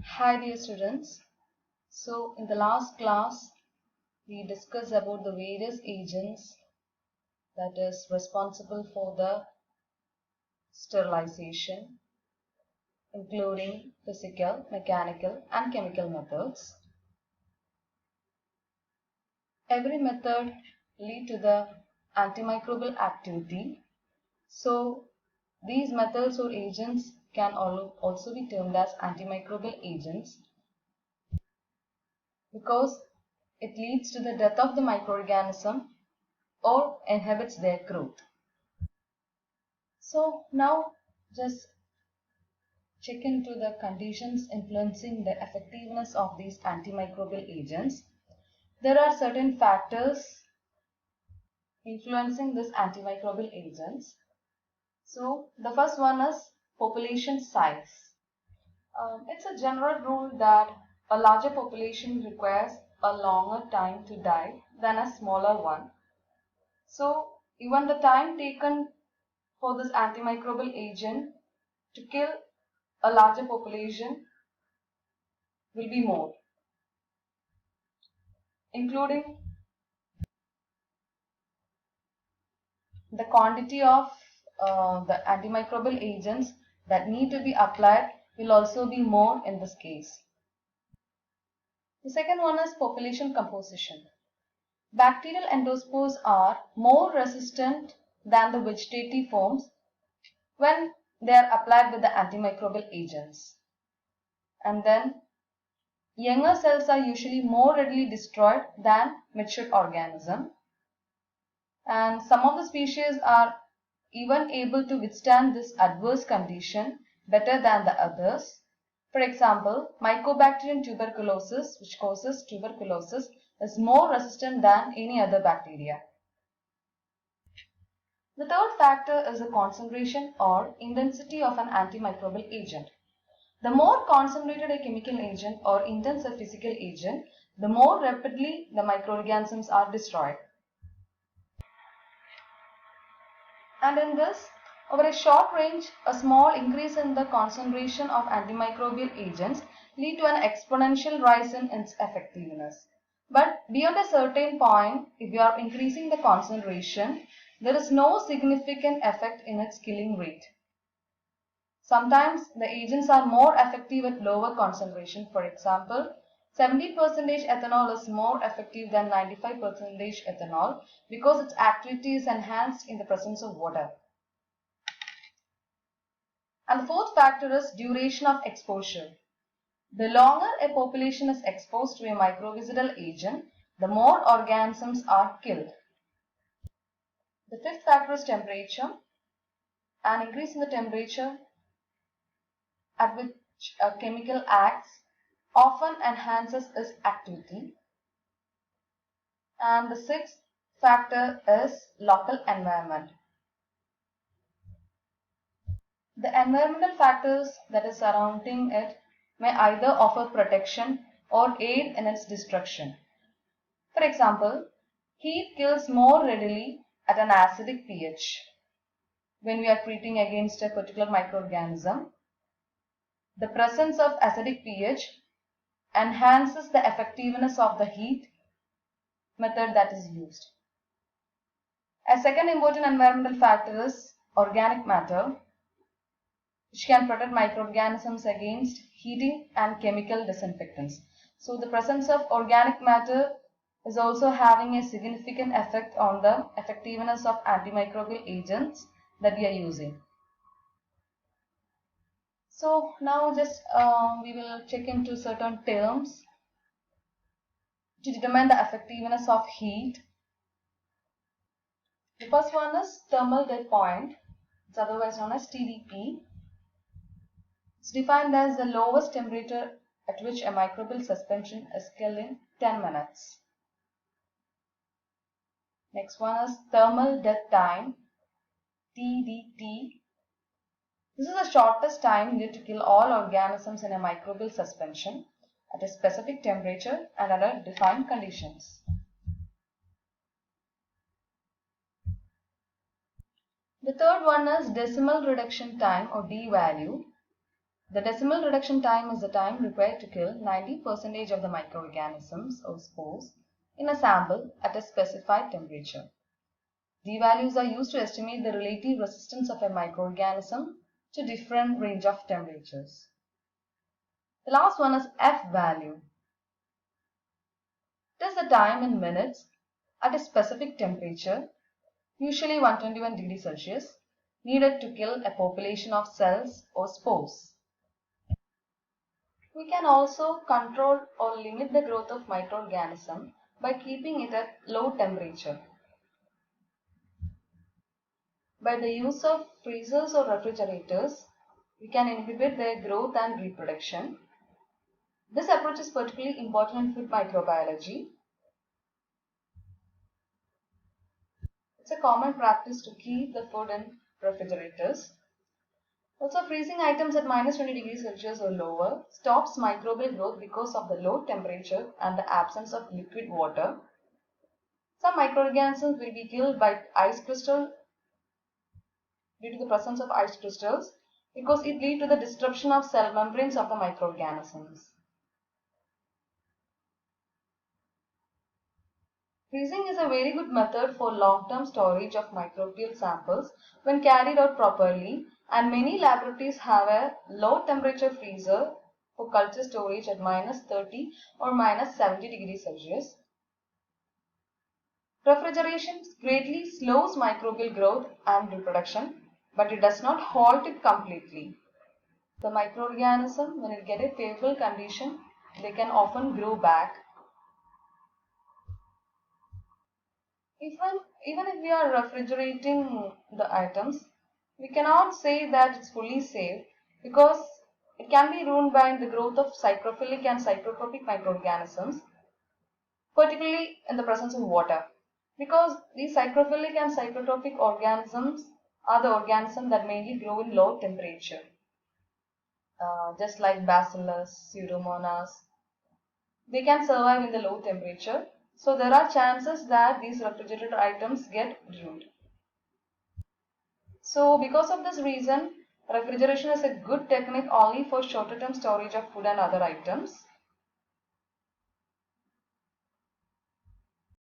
Hi dear students. So in the last class we discussed about the various agents that is responsible for the sterilization, including physical, mechanical and chemical methods. Every method lead to the antimicrobial activity. So these methods or agents can also be termed as antimicrobial agents because it leads to the death of the microorganism or inhibits their growth. So now just check into the conditions influencing the effectiveness of these antimicrobial agents. There are certain factors influencing these antimicrobial agents. So the first one is population size. It's a general rule that a larger population requires a longer time to die than a smaller one. So even the time taken for this antimicrobial agent to kill a larger population will be more, including the quantity of the antimicrobial agents that need to be applied will also be more in this case. The second one is population composition. Bacterial endospores are more resistant than the vegetative forms when they are applied with the antimicrobial agents. And then younger cells are usually more readily destroyed than mature organisms. And some of the species are even able to withstand this adverse condition better than the others. For example, Mycobacterium tuberculosis, which causes tuberculosis, is more resistant than any other bacteria. The third factor is the concentration or intensity of an antimicrobial agent. The more concentrated a chemical agent or intense a physical agent, the more rapidly the microorganisms are destroyed. And in this, over a short range, a small increase in the concentration of antimicrobial agents lead to an exponential rise in its effectiveness. But beyond a certain point, if you are increasing the concentration, there is no significant effect in its killing rate. Sometimes the agents are more effective at lower concentration. For example, 70% ethanol is more effective than 95% ethanol because its activity is enhanced in the presence of water. And the fourth factor is duration of exposure. The longer a population is exposed to a microbicidal agent, the more organisms are killed. The fifth factor is temperature. An increase in the temperature at which a chemical acts often enhances its activity. And the sixth factor is local environment. The environmental factors that is surrounding it may either offer protection or aid in its destruction. For example, heat kills more readily at an acidic pH. When we are treating against a particular microorganism, the presence of acidic pH enhances the effectiveness of the heat method that is used. A second important environmental factor is organic matter, which can protect microorganisms against heating and chemical disinfectants. So the presence of organic matter is also having a significant effect on the effectiveness of antimicrobial agents that we are using. So now just we will check into certain terms to determine the effectiveness of heat. The first one is thermal dead point. It's otherwise known as TDP. It's defined as the lowest temperature at which a microbial suspension is killed in 10 minutes. Next one is thermal death time, TDT. This is the shortest time needed to kill all organisms in a microbial suspension at a specific temperature and under defined conditions. The third one is decimal reduction time or D value. The decimal reduction time is the time required to kill 90% of the microorganisms or spores in a sample at a specified temperature. D values are used to estimate the relative resistance of a microorganism to different range of temperatures. The last one is F value. It is the time in minutes at a specific temperature, usually 121 degrees Celsius, needed to kill a population of cells or spores. We can also control or limit the growth of microorganism by keeping it at low temperature. By the use of freezers or refrigerators, we can inhibit their growth and reproduction. This approach is particularly important in food microbiology. It's a common practice to keep the food in refrigerators. Also, freezing items at -20 degrees Celsius or lower stops microbial growth because of the low temperature and the absence of liquid water. Some microorganisms will be killed by ice crystal due to the presence of ice crystals because it leads to the disruption of cell membranes of the microorganisms. Freezing is a very good method for long-term storage of microbial samples when carried out properly, and many laboratories have a low temperature freezer for culture storage at -30 or -70 degrees Celsius. Refrigeration greatly slows microbial growth and reproduction, but it does not halt it completely. The microorganism, when it gets a favorable condition, they can often grow back. Even if we are refrigerating the items, we cannot say that it's fully safe because it can be ruined by the growth of psychrophilic and psychrotropic microorganisms, particularly in the presence of water. Because these psychrophilic and psychrotropic organisms are the organisms that mainly grow in low temperature, just like Bacillus, Pseudomonas. They can survive in the low temperature. So there are chances that these refrigerated items get ruined. So because of this reason, refrigeration is a good technique only for shorter term storage of food and other items.